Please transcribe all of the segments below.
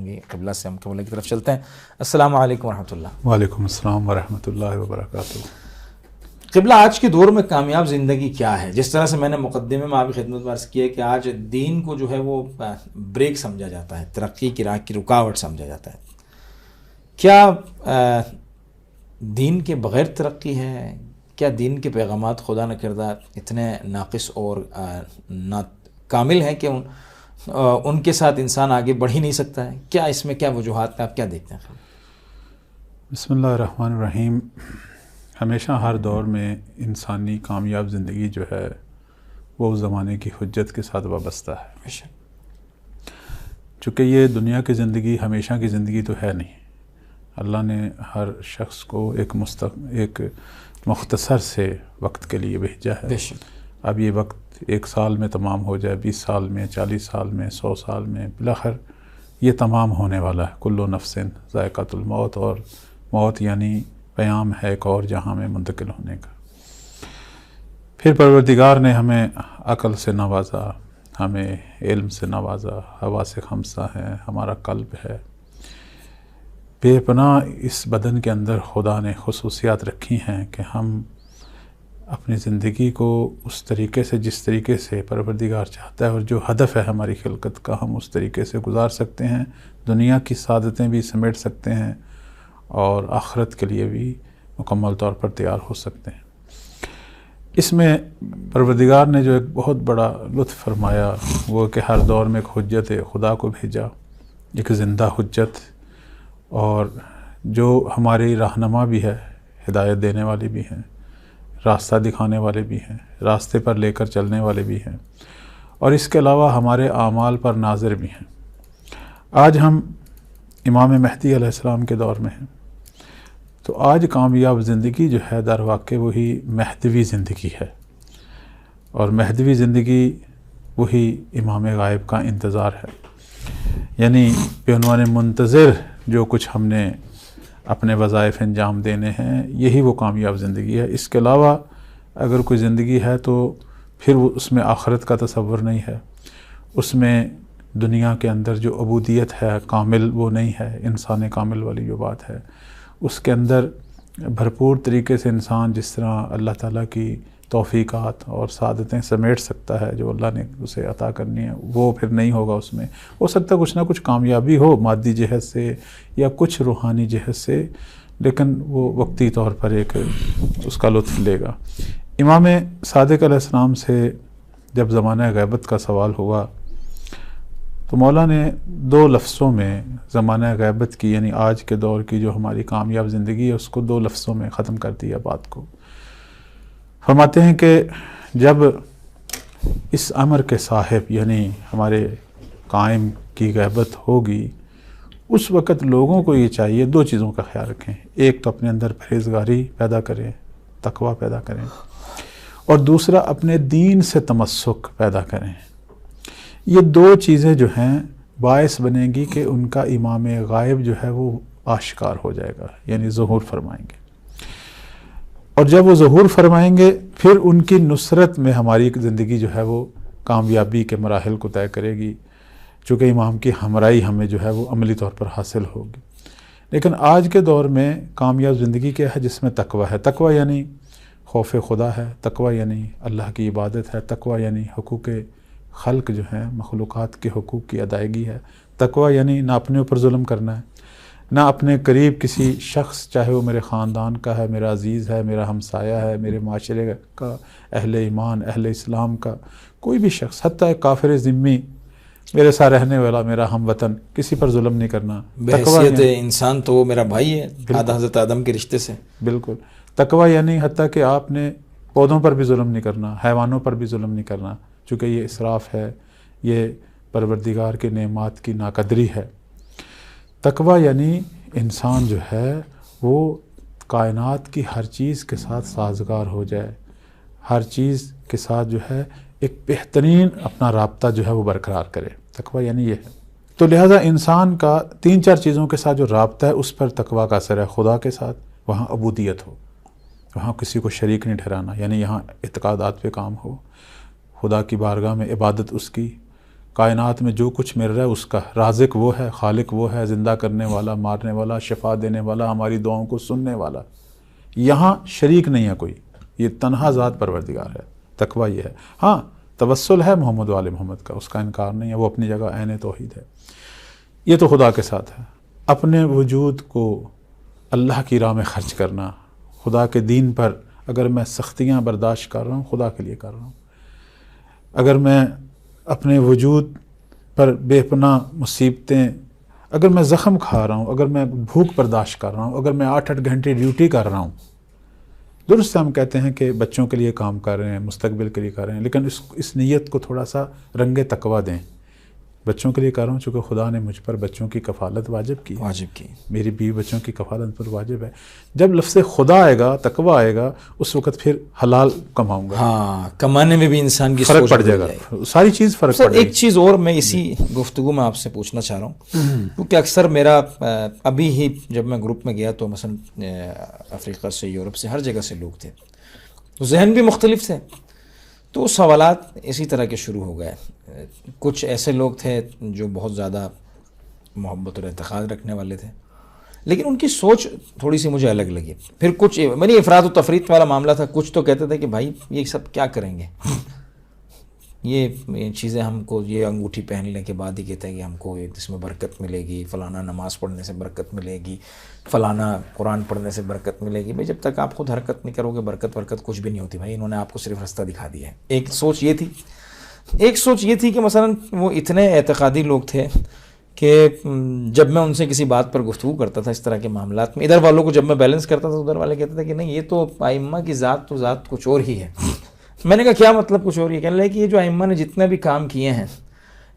ہوں گی قبلہ سے ہم قبلہ کی طرف چلتے ہیں. السلام علیکم ورحمۃ اللہ. وعلیکم السلام ورحمۃ اللہ وبرکاتہ. قبلہ آج کے دور میں کامیاب زندگی کیا ہے؟ جس طرح سے میں نے مقدمے میں آپ کی خدمت میں عرض کیا کہ آج دین کو جو ہے وہ بریک سمجھا جاتا ہے، ترقی کی راہ کی رکاوٹ سمجھا جاتا ہے. کیا دین کے بغیر ترقی ہے؟ کیا دین کے پیغامات خدا نہ کردہ اتنے ناقص اور ناکامل ہیں کہ ان کے ساتھ انسان آگے بڑھ ہی نہیں سکتا ہے؟ کیا اس میں کیا وجوہات ہیں، آپ کیا دیکھتے ہیں؟ بسم اللہ الرحمن الرحیم. ہمیشہ ہر دور میں انسانی کامیاب زندگی جو ہے وہ اس زمانے کی حجت کے ساتھ وابستہ ہے. چونکہ یہ دنیا کی زندگی ہمیشہ کی زندگی تو ہے نہیں. اللہ نے ہر شخص کو ایک مختصر سے وقت کے لیے بھیجا ہے. اب یہ وقت 1 سال میں تمام ہو جائے، 20 سال میں، 40 سال میں، 100 سال میں، بالآخر یہ تمام ہونے والا ہے. کل نفس ذائقۃ الموت، اور موت یعنی پیام ہے ایک اور جہاں میں منتقل ہونے کا. پھر پروردگار نے ہمیں عقل سے نوازا، ہمیں علم سے نوازا، حواس خمسہ ہے، ہمارا قلب ہے. بے پناہ اس بدن کے اندر خدا نے خصوصیات رکھی ہیں کہ ہم اپنی زندگی کو اس طریقے سے، جس طریقے سے پروردگار چاہتا ہے اور جو ہدف ہے ہماری خلقت کا، ہم اس طریقے سے گزار سکتے ہیں. دنیا کی سعادتیں بھی سمیٹ سکتے ہیں اور آخرت کے لیے بھی مکمل طور پر تیار ہو سکتے ہیں. اس میں پروردگار نے جو ایک بہت بڑا لطف فرمایا وہ کہ ہر دور میں ایک حجت خدا کو بھیجا، ایک زندہ حجت، اور جو ہماری رہنما بھی ہے، ہدایت دینے والے بھی ہیں، راستہ دکھانے والے بھی ہیں، راستے پر لے کر چلنے والے بھی ہیں، اور اس کے علاوہ ہمارے اعمال پر ناظر بھی ہیں. آج ہم امام مہدی علیہ السلام کے دور میں ہیں. تو آج کامیاب زندگی جو ہے در واقع وہی مہدوی زندگی ہے، اور مہدوی زندگی وہی امام غائب کا انتظار ہے. یعنی بعنوان منتظر جو کچھ ہم نے اپنے وظائف انجام دینے ہیں، یہی وہ کامیاب زندگی ہے. اس کے علاوہ اگر کوئی زندگی ہے تو پھر وہ اس میں آخرت کا تصور نہیں ہے، اس میں دنیا کے اندر جو عبودیت ہے کامل وہ نہیں ہے، انسان کامل والی جو بات ہے اس کے اندر بھرپور طریقے سے انسان جس طرح اللہ تعالیٰ کی توفیقات اور سعادتیں سمیٹ سکتا ہے جو اللہ نے اسے عطا کرنی ہے، وہ پھر نہیں ہوگا. اس میں ہو سکتا ہے کچھ نہ کچھ کامیابی ہو مادی جہت سے یا کچھ روحانی جہت سے، لیکن وہ وقتی طور پر ایک اس کا لطف لے گا. امام صادق علیہ السلام سے جب زمانہ غیبت کا سوال ہوا تو مولا نے 2 لفظوں میں زمانہ غیبت کی، یعنی آج کے دور کی جو ہماری کامیاب زندگی ہے، اس کو 2 لفظوں میں ختم کر دیا بات کو. فرماتے ہیں کہ جب اس امر کے صاحب یعنی ہمارے قائم کی غیبت ہوگی، اس وقت لوگوں کو یہ چاہیے 2 چیزوں کا خیال رکھیں. ایک تو اپنے اندر پرہیزگاری پیدا کریں، تقوی پیدا کریں، اور دوسرا اپنے دین سے تمسک پیدا کریں. یہ 2 چیزیں جو ہیں باعث بنیں گی کہ ان کا امام غائب جو ہے وہ آشکار ہو جائے گا، یعنی ظہور فرمائیں گے. اور جب وہ ظہور فرمائیں گے پھر ان کی نصرت میں ہماری زندگی جو ہے وہ کامیابی کے مراحل کو طے کرے گی، چونکہ امام کی ہمراہی ہمیں جو ہے وہ عملی طور پر حاصل ہوگی. لیکن آج کے دور میں کامیاب زندگی کیا ہے؟ جس میں تقوی ہے. تقوی یعنی خوف خدا ہے، تقوی یعنی اللہ کی عبادت ہے، تقوی یعنی حقوق خلق جو ہیں مخلوقات کے حقوق کی ادائیگی ہے. تقوی یعنی نہ اپنے اوپر ظلم کرنا ہے، نہ اپنے قریب کسی شخص، چاہے وہ میرے خاندان کا ہے، میرا عزیز ہے، میرا ہمسایہ ہے، میرے معاشرے کا، اہل ایمان، اہل اسلام کا کوئی بھی شخص، حتیٰ ایک کافر ذمہ میرے ساتھ رہنے والا، میرا ہم وطن، کسی پر ظلم نہیں کرنا. بحیثیت انسان تو وہ میرا بھائی ہے، حضرت آدم کے رشتے سے. بالکل. تقوی یعنی حتیٰ کہ آپ نے پودوں پر بھی ظلم نہیں کرنا، حیوانوں پر بھی ظلم نہیں کرنا، چونکہ یہ اسراف ہے، یہ پروردگار کے نعمات کی ناقدری ہے. تقوی یعنی انسان جو ہے وہ کائنات کی ہر چیز کے ساتھ سازگار ہو جائے، ہر چیز کے ساتھ جو ہے ایک بہترین اپنا رابطہ جو ہے وہ برقرار کرے. تقوی یعنی یہ ہے. تو لہٰذا انسان کا 3-4 چیزوں کے ساتھ جو رابطہ ہے اس پر تقوی کا اثر ہے. خدا کے ساتھ وہاں عبودیت ہو، وہاں کسی کو شریک نہیں ٹھہرانا، یعنی یہاں اعتقادات پہ کام ہو، خدا کی بارگاہ میں عبادت اس کی، کائنات میں جو کچھ مل رہا ہے اس کا رازق وہ ہے، خالق وہ ہے، زندہ کرنے والا، مارنے والا، شفا دینے والا، ہماری دعاؤں کو سننے والا، یہاں شریک نہیں ہے کوئی، یہ تنہا ذات پروردگار ہے، تقویٰ یہ ہے۔ ہاں توسل ہے محمد و آل محمد کا، اس کا انکار نہیں ہے، وہ اپنی جگہ عین توحید ہے، یہ تو خدا کے ساتھ ہے۔ اپنے وجود کو اللہ کی راہ میں خرچ کرنا، خدا کے دین پر اگر میں سختیاں برداشت کر رہا ہوں خدا کے لیے کر رہا ہوں، اگر میں اپنے وجود پر بے پناہ مصیبتیں، اگر میں زخم کھا رہا ہوں، اگر میں بھوک برداشت کر رہا ہوں، اگر میں 8 گھنٹے ڈیوٹی کر رہا ہوں، درست ہم کہتے ہیں کہ بچوں کے لیے کام کر رہے ہیں، مستقبل کے لیے کر رہے ہیں، لیکن اس نیت کو تھوڑا سا رنگ تقویٰ دیں۔ بچوں کے لیے کر رہا ہوں چونکہ خدا نے مجھ پر بچوں کی کفالت واجب کی، میری بیوی بچوں کی کفالت پر واجب ہے۔ جب لفظ خدا آئے گا، تقویٰ آئے گا، اس وقت پھر حلال کماؤں گا، ہاں کمانے میں بھی انسان کی فرق پڑ جائے گا، ساری چیز فرق پڑ جائے گی۔ ایک چیز اور میں اسی گفتگو میں آپ سے پوچھنا چاہ رہا ہوں، کیونکہ اکثر میرا ابھی ہی جب میں گروپ میں گیا تو مثلا افریقہ سے، یورپ سے، ہر جگہ سے لوگ تھے، ذہن بھی مختلف تھے، تو سوالات اسی طرح کے شروع ہو گئے۔ کچھ ایسے لوگ تھے جو بہت زیادہ محبت اور اعتقاد رکھنے والے تھے، لیکن ان کی سوچ تھوڑی سی مجھے الگ لگی۔ پھر کچھ میری افراد و تفریط والا معاملہ تھا، کچھ تو کہتے تھے کہ بھائی یہ سب کیا کریں گے، یہ چیزیں ہم کو، یہ انگوٹھی پہننے کے بعد ہی کہتے ہیں کہ ہم کو اس میں برکت ملے گی، فلانا نماز پڑھنے سے برکت ملے گی، فلانا قرآن پڑھنے سے برکت ملے گی۔ بھائی جب تک آپ خود حرکت نہیں کرو گے برکت کچھ بھی نہیں ہوتی بھائی، انہوں نے آپ کو صرف رستہ دکھا دیا ہے۔ ایک سوچ یہ تھی کہ مثلا وہ اتنے اعتقادی لوگ تھے کہ جب میں ان سے کسی بات پر گفتگو کرتا تھا اس طرح کے معاملات میں، ادھر والوں کو جب میں بیلنس کرتا تھا ادھر والے کہتے تھے کہ نہیں یہ تو ائمہ کی ذات تو ذات کچھ اور ہی ہے۔ میں نے کہا کیا مطلب کچھ اور ہی ہے؟ کہنے لگے کہ یہ جو ائمہ نے جتنے بھی کام کیے ہیں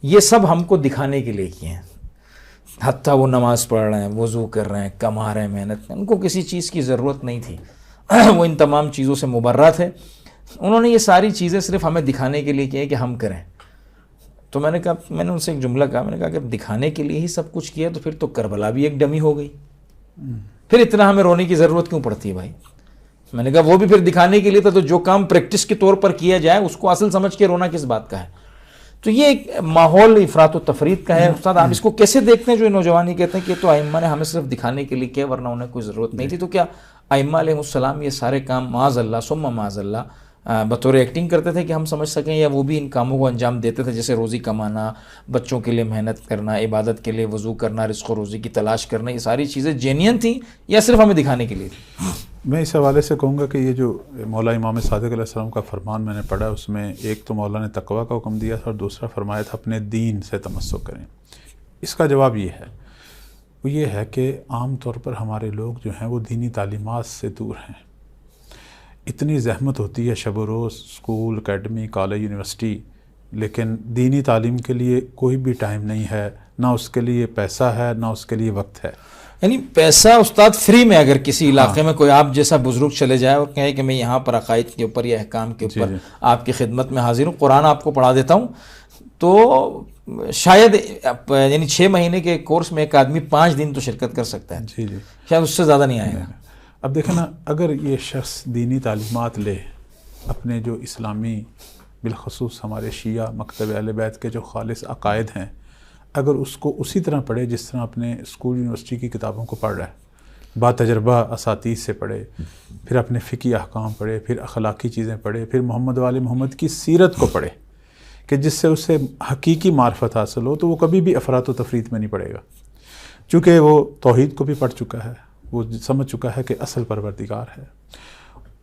یہ سب ہم کو دکھانے کے لیے کیے ہیں، حتیٰ وہ نماز پڑھ رہے ہیں، وضو کر رہے ہیں، کما رہے ہیں، محنت، ان کو کسی چیز کی ضرورت نہیں تھی، وہ ان تمام چیزوں سے مبرہ تھے، انہوں نے یہ ساری چیزیں صرف ہمیں دکھانے کے لیے کی کہ ہم کریں۔ تو میں نے کہا، میں نے ان سے ایک جملہ کہا، میں نے کہا کہ دکھانے کے لیے ہی سب کچھ کیا تو پھر تو کربلا بھی ایک ڈمی ہو گئی، پھر اتنا ہمیں رونے کی ضرورت کیوں پڑتی ہے بھائی؟ میں نے کہا وہ بھی پھر دکھانے کے لیے تھا، تو جو کام پریکٹس کے طور پر کیا جائے اس کو اصل سمجھ کے رونا کس بات کا ہے؟ تو یہ ایک ماحول افراط و تفریط کا ہے۔ استاد آپ اس کو کیسے دیکھتے ہیں جو نوجوان کہتے ہیں کہ تو ائمہ نے ہمیں صرف دکھانے کے لیے کیا ورنہ انہیں کوئی ضرورت نہیں تھی؟ تو کیا ائمہ علیہ السلام یہ سارے کام معاذ اللہ ثم معاذ اللہ بطور ایکٹنگ کرتے تھے کہ ہم سمجھ سکیں، یا وہ بھی ان کاموں کو انجام دیتے تھے جیسے روزی کمانا، بچوں کے لیے محنت کرنا، عبادت کے لیے وضو کرنا، رزق و روزی کی تلاش کرنا، یہ ساری چیزیں جینین تھیں یا صرف ہمیں دکھانے کے لیے تھی؟ میں اس حوالے سے کہوں گا کہ یہ جو مولا امام صادق علیہ السلام کا فرمان میں نے پڑھا، اس میں ایک تو مولا نے تقویٰ کا حکم دیا تھا اور دوسرا فرمایا تھا اپنے دین سے تمسک کریں۔ اس کا جواب یہ ہے، وہ یہ ہے کہ عام طور پر ہمارے لوگ جو ہیں وہ دینی تعلیمات سے دور ہیں۔ اتنی زحمت ہوتی ہے شب و روز، اسکول، اکیڈمی، کالج، یونیورسٹی، لیکن دینی تعلیم کے لیے کوئی بھی ٹائم نہیں ہے، نہ اس کے لیے پیسہ ہے نہ اس کے لیے وقت ہے۔ یعنی پیسہ استاد فری میں اگر کسی علاقے میں کوئی آپ جیسا بزرگ چلے جائے اور کہے کہ میں یہاں پر عقائد کے اوپر یا احکام کے اوپر آپ کی خدمت میں حاضر ہوں، قرآن آپ کو پڑھا دیتا ہوں، تو شاید یعنی 6 مہینے کے کورس میں ایک آدمی 5 دن تو شرکت کر سکتا ہے، شاید اس سے زیادہ نہیں آئے گا۔ اب دیکھیں نا، اگر یہ شخص دینی تعلیمات لے، اپنے جو اسلامی بالخصوص ہمارے شیعہ مکتب اہل بیت کے جو خالص عقائد ہیں، اگر اس کو اسی طرح پڑھے جس طرح اپنے اسکول یونیورسٹی کی کتابوں کو پڑھ رہا ہے، با تجربہ اساتذہ سے پڑھے، پھر اپنے فقہی احکام پڑھے، پھر اخلاقی چیزیں پڑھے، پھر محمد وآل محمد کی سیرت کو پڑھے کہ جس سے اسے حقیقی معرفت حاصل ہو، تو وہ کبھی بھی افراط و تفریط میں نہیں پڑے گا، چونکہ وہ توحید کو بھی پڑھ چکا ہے، وہ سمجھ چکا ہے کہ اصل پروردگار ہے۔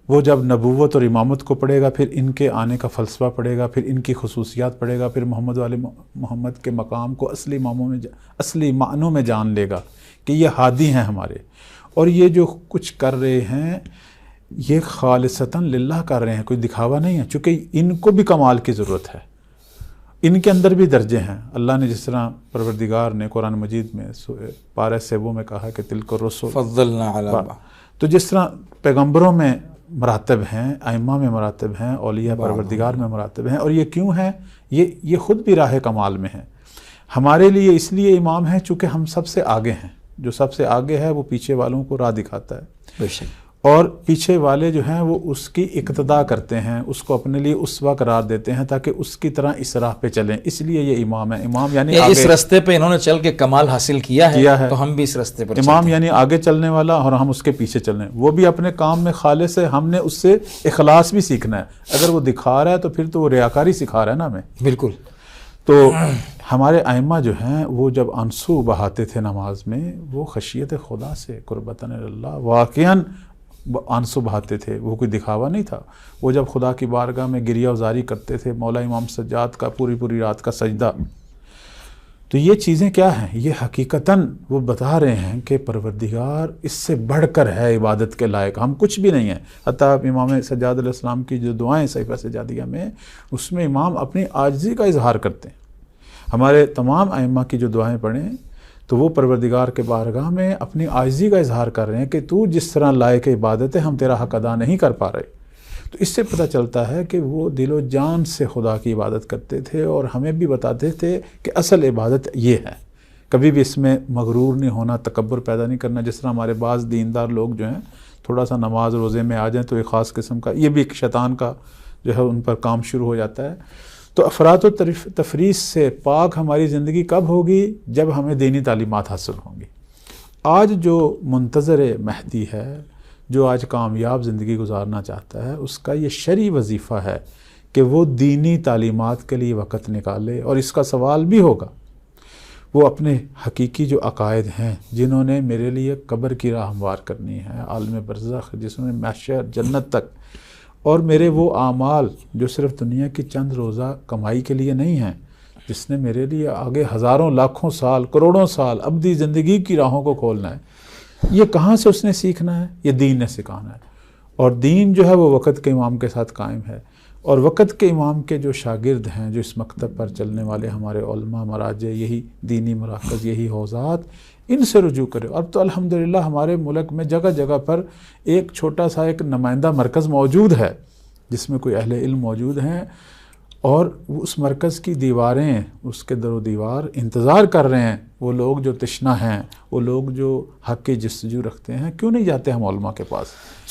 وہ جب نبوت اور امامت کو پڑھے گا، پھر ان کے آنے کا فلسفہ پڑھے گا، پھر ان کی خصوصیات پڑھے گا، پھر محمد وآل محمد کے مقام کو اصلی معنوں میں جان لے گا کہ یہ ہادی ہیں ہمارے، اور یہ جو کچھ کر رہے ہیں یہ خالصتاً للہ کر رہے ہیں، کوئی دکھاوا نہیں ہے، چونکہ ان کو بھی کمال کی ضرورت ہے، ان کے اندر بھی درجے ہیں۔ اللہ نے جس طرح پروردگار نے قرآن مجید میں پارہ سیبوں میں کہا کہ تلک الرسل فضلنا علی بعض، تو جس طرح پیغمبروں میں مراتب ہیں، ائمہ میں مراتب ہیں، اولیاء پروردگار میں مراتب ہیں، اور یہ کیوں ہیں؟ یہ خود بھی راہ کمال میں ہیں۔ ہمارے لیے اس لیے امام ہیں چونکہ ہم سب سے آگے ہیں، جو سب سے آگے ہے وہ پیچھے والوں کو راہ دکھاتا ہے۔ بے شک۔ اور پیچھے والے جو ہیں وہ اس کی اقتدا کرتے ہیں، اس کو اپنے لیے اسوہ قرار دیتے ہیں تاکہ اس کی طرح اس راہ پہ چلیں. اس لیے یہ امام ہے. امام یعنی اس رستے پہ انہوں نے چل کے کمال حاصل کیا ہے تو ہم بھی اس رستے پر امام یعنی آگے چلنے والا اور ہم اس کے پیچھے چلنے. وہ بھی اپنے کام میں خالص ہے، ہم نے اس سے اخلاص بھی سیکھنا ہے. اگر وہ دکھا رہا ہے تو پھر تو وہ ریاکاری سکھا رہا ہے نا ہمیں. بالکل. تو ہمارے ائمہ جو ہیں وہ جب آنسو بہاتے تھے نماز میں، وہ خشیت خدا سے قربتاً اللہ واقعاً آنسو بہاتے تھے. وہ کوئی دکھاوا نہیں تھا. وہ جب خدا کی بارگاہ میں گریہ وزاری کرتے تھے، مولا امام سجاد کا پوری رات کا سجدہ، تو یہ چیزیں کیا ہیں؟ یہ حقیقتاً وہ بتا رہے ہیں کہ پروردگار اس سے بڑھ کر ہے عبادت کے لائق، ہم کچھ بھی نہیں ہیں. حتیٰ امام سجاد علیہ السلام کی جو دعائیں صحیفہ سجادیہ میں، اس میں امام اپنی عاجزی کا اظہار کرتے ہیں. ہمارے تمام ائمہ کی جو دعائیں پڑھیں تو وہ پروردگار کے بارگاہ میں اپنی عاجزی کا اظہار کر رہے ہیں کہ تو جس طرح لائق عبادت ہے ہم تیرا حق ادا نہیں کر پا رہے. تو اس سے پتہ چلتا ہے کہ وہ دل و جان سے خدا کی عبادت کرتے تھے اور ہمیں بھی بتاتے تھے کہ اصل عبادت یہ ہے. کبھی بھی اس میں مغرور نہیں ہونا، تکبر پیدا نہیں کرنا. جس طرح ہمارے بعض دیندار لوگ جو ہیں تھوڑا سا نماز روزے میں آ جائیں تو ایک خاص قسم کا، یہ بھی ایک شیطان کا جو ہے ان پر کام شروع ہو جاتا ہے. تو افراط و تفریط سے پاک ہماری زندگی کب ہوگی؟ جب ہمیں دینی تعلیمات حاصل ہوں گی. آج جو منتظر مہدی ہے، جو آج کامیاب زندگی گزارنا چاہتا ہے، اس کا یہ شرعی وظیفہ ہے کہ وہ دینی تعلیمات کے لیے وقت نکالے. اور اس کا سوال بھی ہوگا، وہ اپنے حقیقی جو عقائد ہیں جنہوں نے میرے لیے قبر کی راہ ہموار کرنی ہے، عالم برزخ جس میں محشر جنت تک، اور میرے وہ اعمال جو صرف دنیا کی چند روزہ کمائی کے لیے نہیں ہیں، جس نے میرے لیے آگے ہزاروں لاکھوں سال کروڑوں سال ابدی زندگی کی راہوں کو کھولنا ہے. یہ کہاں سے اس نے سیکھنا ہے؟ یہ دین نے سکھانا ہے. اور دین جو ہے وہ وقت کے امام کے ساتھ قائم ہے. اور وقت کے امام کے جو شاگرد ہیں، جو اس مکتب پر چلنے والے ہمارے علماء مراجع، یہی دینی مراکز، یہی حوزات، ان سے رجوع کرے. اب تو الحمدللہ ہمارے ملک میں جگہ جگہ پر ایک چھوٹا سا ایک نمائندہ مرکز موجود ہے جس میں کوئی اہل علم موجود ہیں، اور اس مرکز کی دیواریں، اس کے در و دیوار انتظار کر رہے ہیں. وہ لوگ جو تشنہ ہیں، وہ لوگ جو حق کی جستجو رکھتے ہیں، کیوں نہیں جاتے ہم علماء کے پاس؟